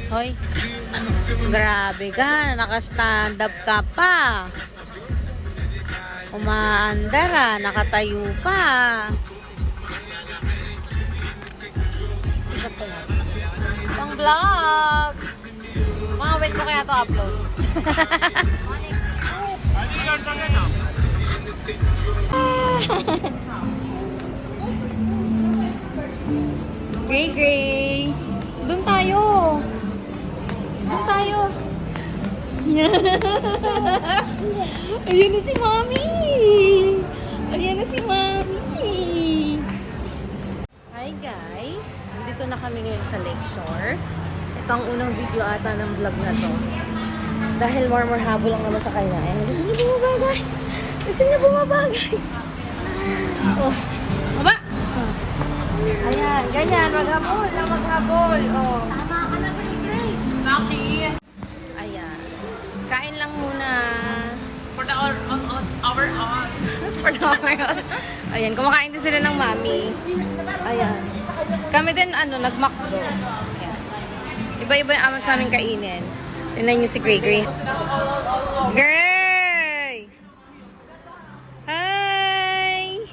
Hoy, grabe ka. Naka-stand up ka pa. Umaandar nakatayo pa. Pang vlog. Mga wait ko kaya to upload. Gray, gray. Doon tayo. Doon tayo. Ayan na si Mami. Ayan na si Mami. Hi guys. Nandito na kami ngayon sa Lakeshore. Ito ang unang video ata ng vlog na to. Dahil warmer habol lang naman sa kanya. Ayan, gusto niyo bumaba guys. Gusto niyo bumaba guys. Oh. Baba. Ayan, ganyan. Maghabol na maghabol. Oh. Tama ka na ba ni Grace? Rocky. Ayan. Kain lang muna. For the overall. For the overall. Ayan, kumakain din sila ng Mami. Ayan. Kami din, nag-McDo. Ayan. Iba-iba yung amas namin kainin. Tingnan nyo si Gray Gray. Gray! Hi!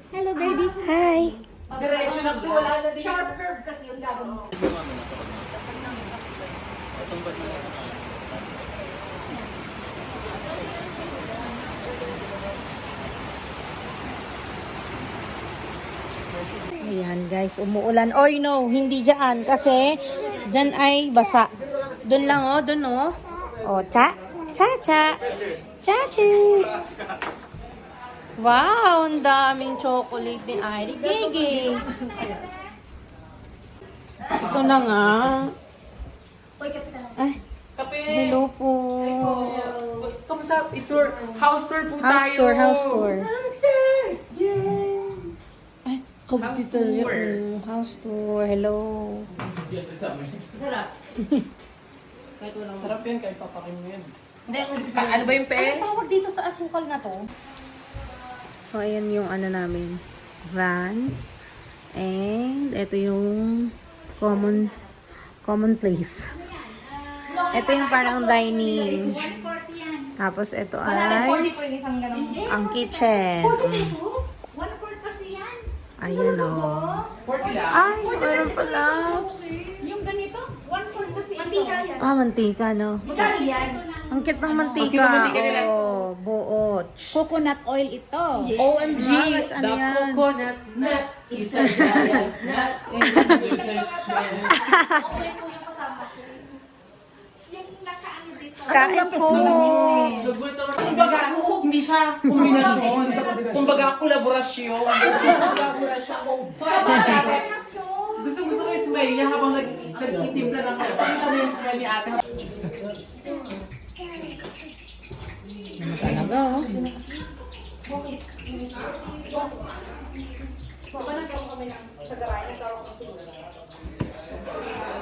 Hello, baby. Hi! Diretso na kasi wala na din. Sharp curve kasi yung gagawin mo. Ayan guys, umuulan. Oy no, hindi dyan kasi dyan ay basa. Doon lang oh, doon oh. Oh, cha, cha, cha. Chachi. Wow, ang daming chocolate ni Iri Gigi. Ito na nga. Ay, Kape. hello po. Kamusta? I-tour. House tour po House tayo. tour, house tour. Ay, House kabito tour. yung house tour. Hello. Sarap yan kahit papakin mo yan. Ano ba yung pe? Anong tawag dito sa asukal na to? So, ayan yung namin. Van. And, ito yung common place. Ito yung parang dining. Tapos, ito ay ko yung isang ganun. ang kitchen. 1/4 kasi yan. Ayan o. 40 lang. Ay, meron pala. Yung ganito, 1/4 kasi ito. Mantika yan. Ah, mantika, no? Magkano yan? Ang cute ng mantika. Ang cute ng mantika nila. Oh, buoch. Coconut oil ito. OMG, Yes, ano the yan? coconut nut is a giant nut. Oil po yung kasama ko. Yung nakaano dito. Kain po. Kumbaga, hindi siya kombinasyon. Kumbaga, kolaborasyon. So, ito ate. Gusto ko yung smile niya habang nag-itimpla ng kayo. Pakita mo yung smile ni ate. Talaga, oh.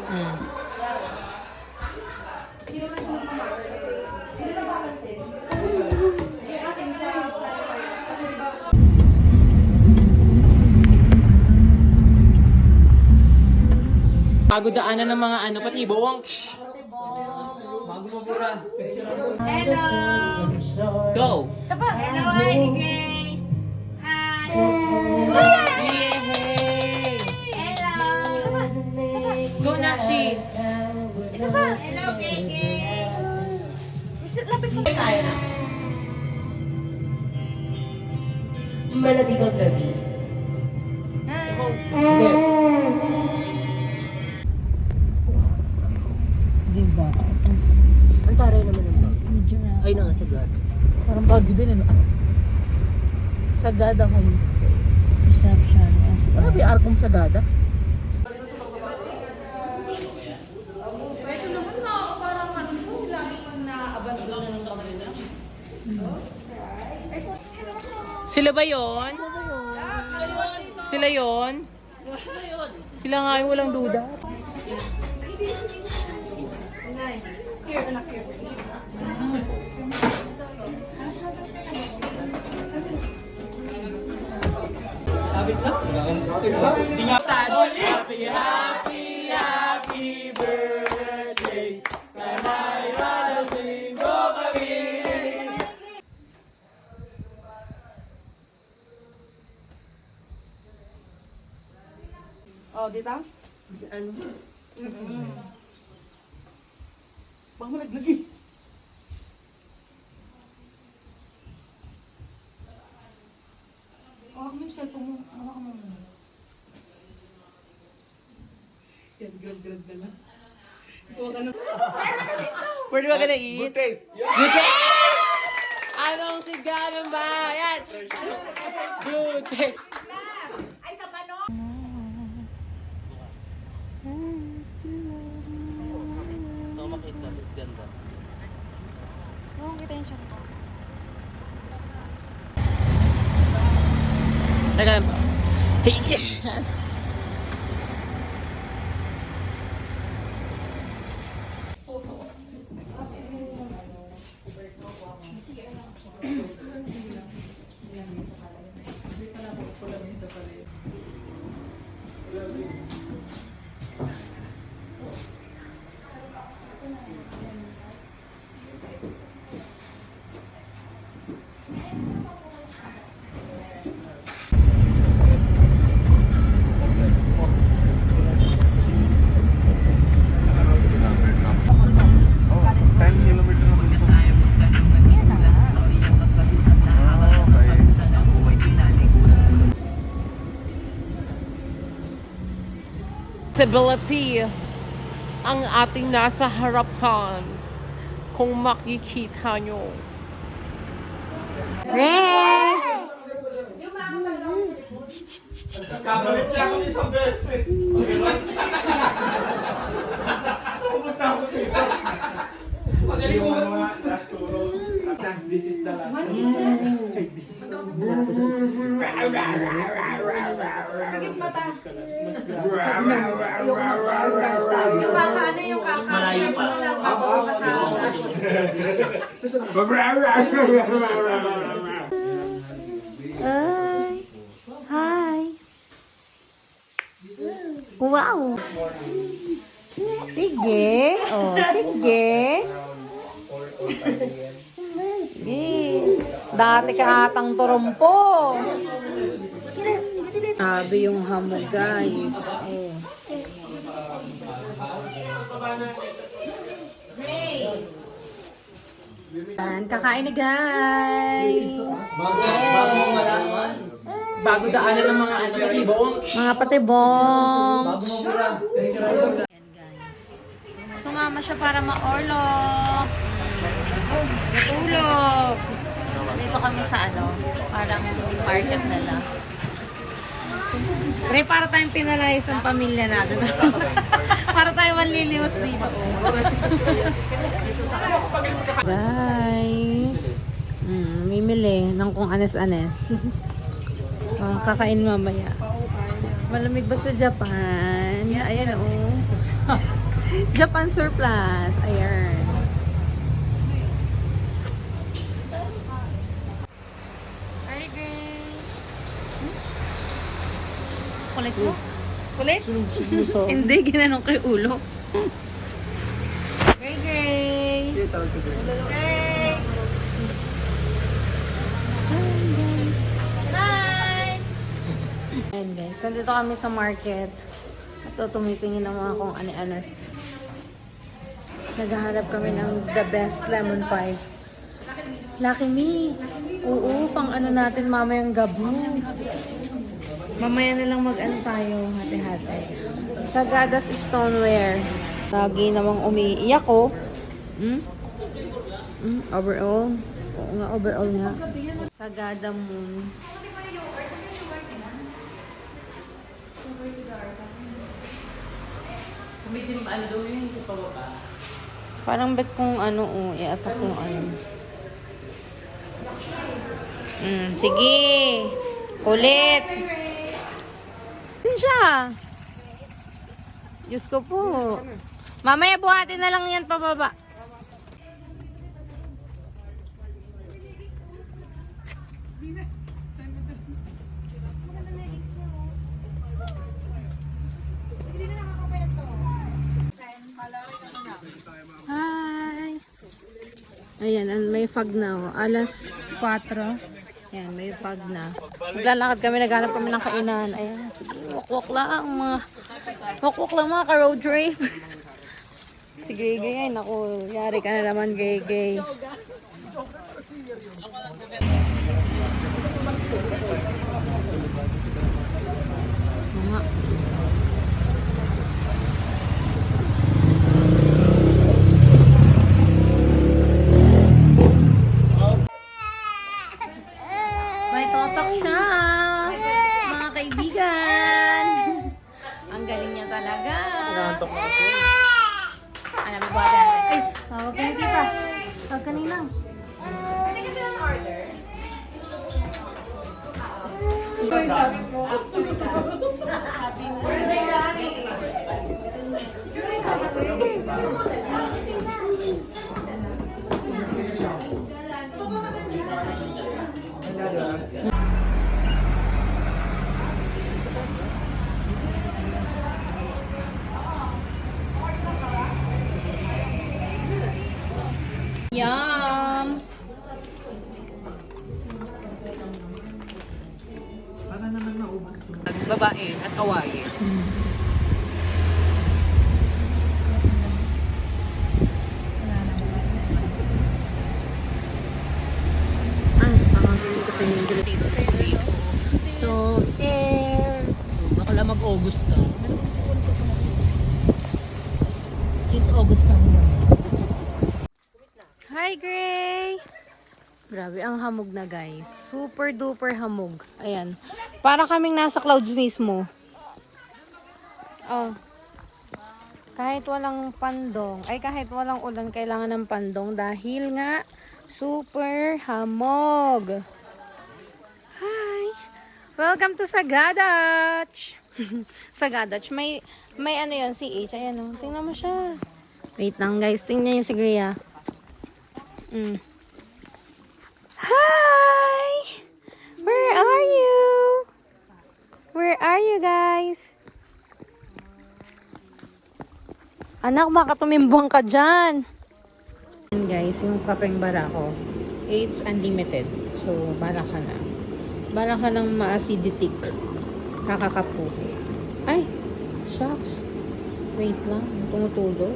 Hmm. Bago daanan ng mga pati bawang. Bago mo mura. Hello! Go! Sapa? Hello, Ivy Gray! Hi! Yay! Hello! Sapa? Go, Nashi! Isa pa? Hello, Gigi! Lapit mo. Malamig ang gabi. Diba? Ang taray naman ng bago. Medyo na. Ay, nangasagad. Parang bago din, ano? Sagada Homestay. Reception. Grabe, arkong sagada. Sila ba yon? Sila yon? Sila nga yung walang duda. Happy, happy, happy birthday. Sabay malasing ko kami. Oh, dito? Ano? Bang malaglag eh. Oh, ako yung cellphone mo. Hawak mo. Yan, grab na lang. Where do I gonna eat? Good taste! Good taste! Anong siga ng bayan? Good taste! Ay, sa pano. Gusto ko makita. Mas ganda. Oo, kita yung siya ko. Teka lang. Stability ang ating nasa harapan kung makikita nyo. Kapalit niya ako isang beses. Pupunta ako dito. Magaling mo mga last two rows. This is the last one. Yung kakaano yung kakaano. Babaw ka sa Ay. Hi. Wow. Sige. Oh, sige. Sige. Dati ka atang turumpo. Sabi yung hamog, guys. Oh. Yan, kakain na, guys. Bago daanan ng mga patibong. Mga patibong. Bago mabura. Yan, guys. Sumama siya para ma-orlog. Natulog. Dito kami sa parang market na lang. Pre, para tayong pinalayas ng pamilya natin. Para tayong manliliwas dito. Guys. Mimili ng kung anes-anes. Kakain mamaya. Malamig ba sa Japan? Yeah, ayan Japan surplus. Ayan. Hi, guys. Kulit mo? Kulit? Hindi, ginanong kay ulo. Hey, guys. Hey. Ayan, guys. Nandito kami sa market. Ito, tumitingin ng mga kung ani-anas. Naghahanap kami ng the best lemon pie. Lucky me. Oo, pang natin mamayang gabu. Mamaya na lang tayo, hati-hati. Sagadas Stoneware. Lagi namang umiiyak ko. Overall. Oo nga, overall nga. Sagada Moon. Sumisim, daw yun sa pababa. Parang bet kung i-attack yung sige. Kulit. Din siya. Diyos ko po. Mamaya buhatin na lang yan pababa. Hi! Ayan, may fog na oh. Alas 4. Ayan, may fog na. Naglalakad kami, naghanap kami ng kainan. Ayan, sige, walk-walk lang mga ka-road trip. Si Gay Gay, ay naku, yari ka na naman Gay Gay. Mga. May topak siya, mga kaibigan. Ang galing niya talaga. Alam mo ba natin? Ay, tawag ka na tita. Tawag kanina. Pwede kasi ang order. Yum! Babae at kawaii. Ay, pakagaling ko sa inyo. So, air. Baka lang mag-August ka. It's August ka naman. Hi, Gray! Grabe, ang hamog na guys. Super duper hamog. Ayan. Para kaming nasa clouds mismo. Oh. Kahit walang pandong, ay kahit walang ulan, kailangan ng pandong dahil nga super hamog. Hi! Welcome to Sagadach! Sagadach. May ano yun, CH. Ayan o. Tingnan mo siya. Wait lang guys. Tingnan yung si Gria. Hi! Where are you? Where are you guys? Anak, baka tumimbang ka dyan. And guys, yung kapeng barako, it's unlimited. So, bala ka na. Bala ka ng ma-acidic. Kakakapo. Ay! Shucks. Wait lang. Tumutulo.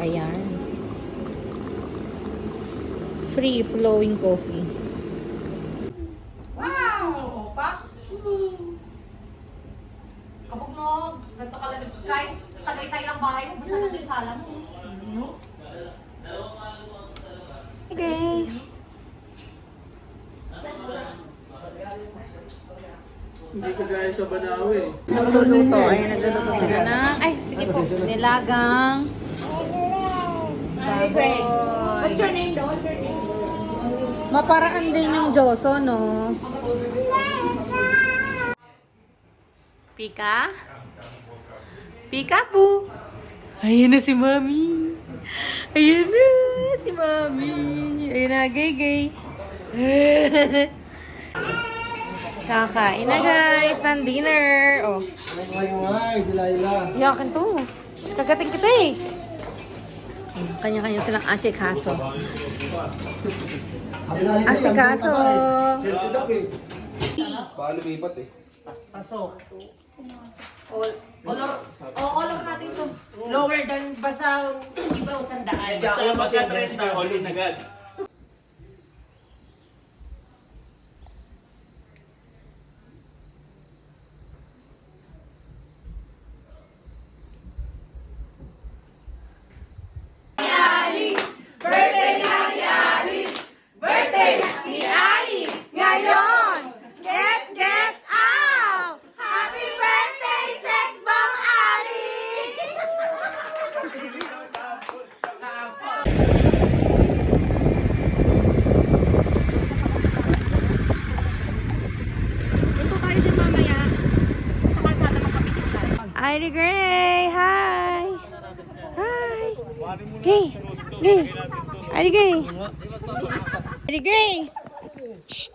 Ayan. Free flowing coffee. Wow! Pa? Kabog mo. Ganito ka lang. Kahit tagay-tay lang bahay mo. Basta na yung sala mo. Okay. Hindi ka gaya sa Banawe. Nagluluto. Ayan, nagluluto sila ng... Ay, sige po. Nilagang. Baboy. What's your name though? What's your name? Maparaan din yung Joso, no? Pika? Pika-boo! Ayan na si Mami. Ayan na si Mami. Ayan na, gay-gay. Kakain na guys ng dinner. Oh. Yakin to. Kagating kita eh. Kanya-kanya silang achikaso. Achikaso. Paano lipat eh? All of natin to. Lower than basta iba o sandaan. Basta yung mag-address na all in agad. Ni Ali ngayon! Get out! Happy birthday, Sex Bomb Ali! Ito tayo din mamaya. Sa kalsada magkapit tayo. Ivy Gray! Gray! Hi! Hi! Gray! Gray! Adi Gray! Adi Gray! Shh!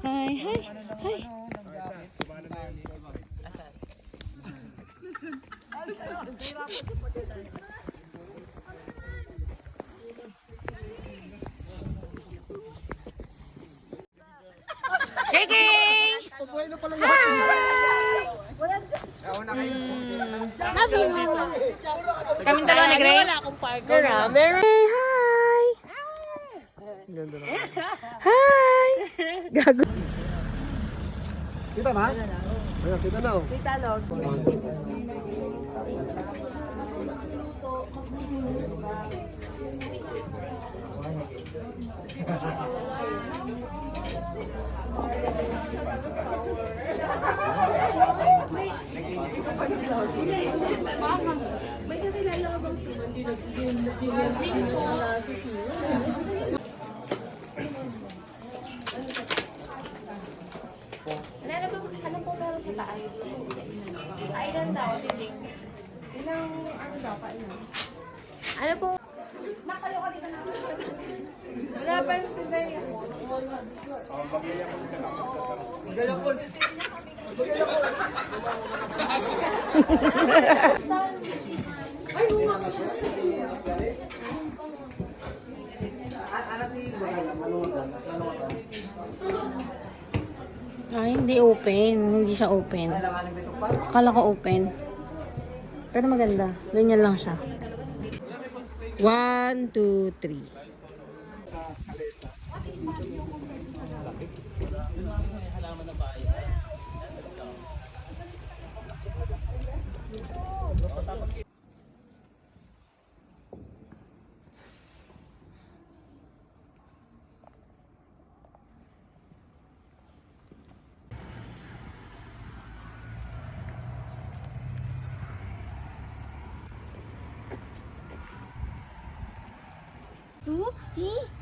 Hi! Hi! Hi! Gigi! Kaming dalawa ni Gray? Mary! Hi! Hi! Gago. Kita na? Ayun, kita na. Oh. Ano po meron sa taas? Ay, ilan daw, Jing? Ilang, ano daw, kailan? Ano po? Makayo ka dito na. Wala pa yung pinay ako. Ay, hindi open. Hindi siya open. Akala ko open. Pero maganda. Ganyan lang siya. 1, 2, 3.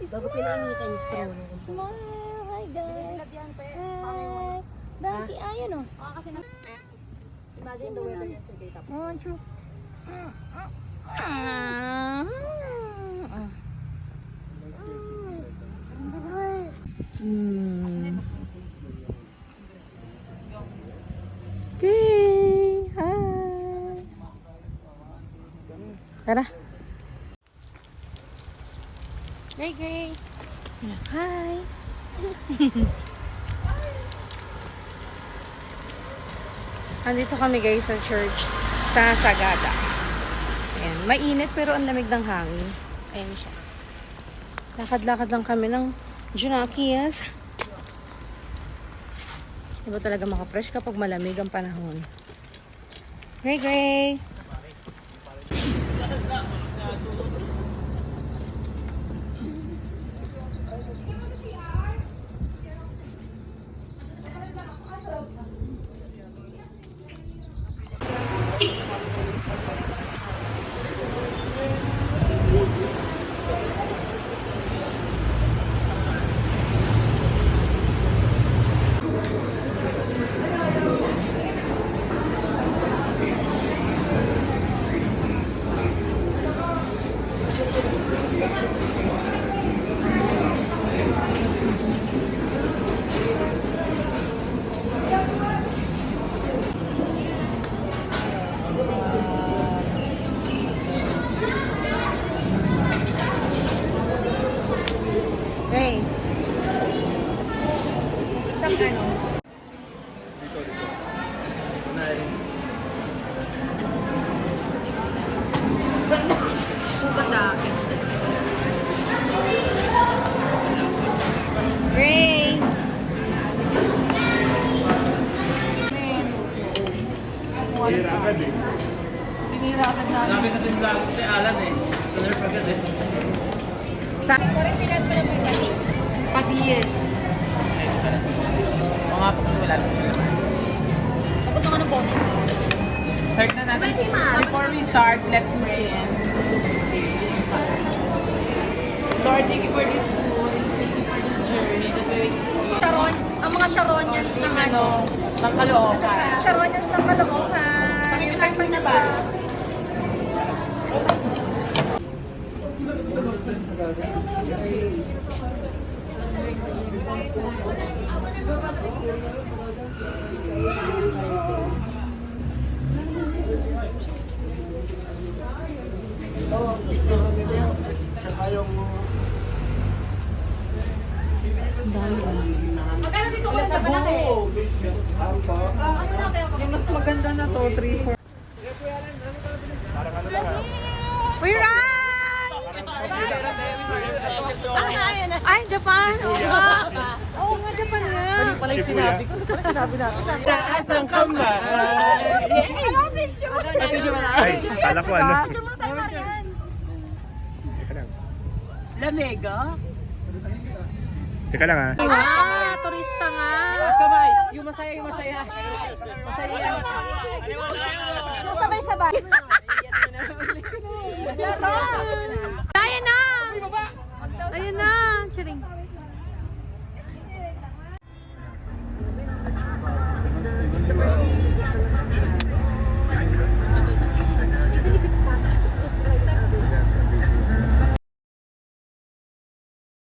Bago pinangita yung straw. Smile! Hi guys! Hi! Dati, ayan o. Kasi na... Imagine the weather yesterday tapos. Oh, true. Okay. Hi. Tara. Gray, Gray. Hi. Andito kami guys sa church sa Sagada. Ayan. Mainit pero ang lamig ng hangin. Ayan siya. Lakad-lakad lang kami ng Junakis. Diba talaga maka-fresh kapag malamig ang panahon. Gray, Gray. Gray. Isang ano? Gray. Hira agad eh. Pinira agad na. Sabi kasi nila ako kay Alan eh. Sanerf agad eh. Padiyes. Mga pagkawala lang sila. Kapag ng anong bonnet? Start na natin. Before we start, let's pray. Lord, thank you for this food. Thank you for this journey that we explore. Taron. Sharonians ng ano. Ng Caloocan. Sharonians ng Caloocan. Yung pag na ba? Magkano dito ko sa Balake? Mas maganda na to, 3-4. We run! Ay, Japan! Oo nga! Oo nga, Japan nga! Mali pala yung sinabi ko. Sinabi natin. Taas ang kamay! Hello, picture! Ay, kala ko ano. Picture mo tayo, Marian! Teka lang ah. Ah, turista nga! Kamay! Yung masaya, yung masaya. Masaya yan. Sabay-sabay.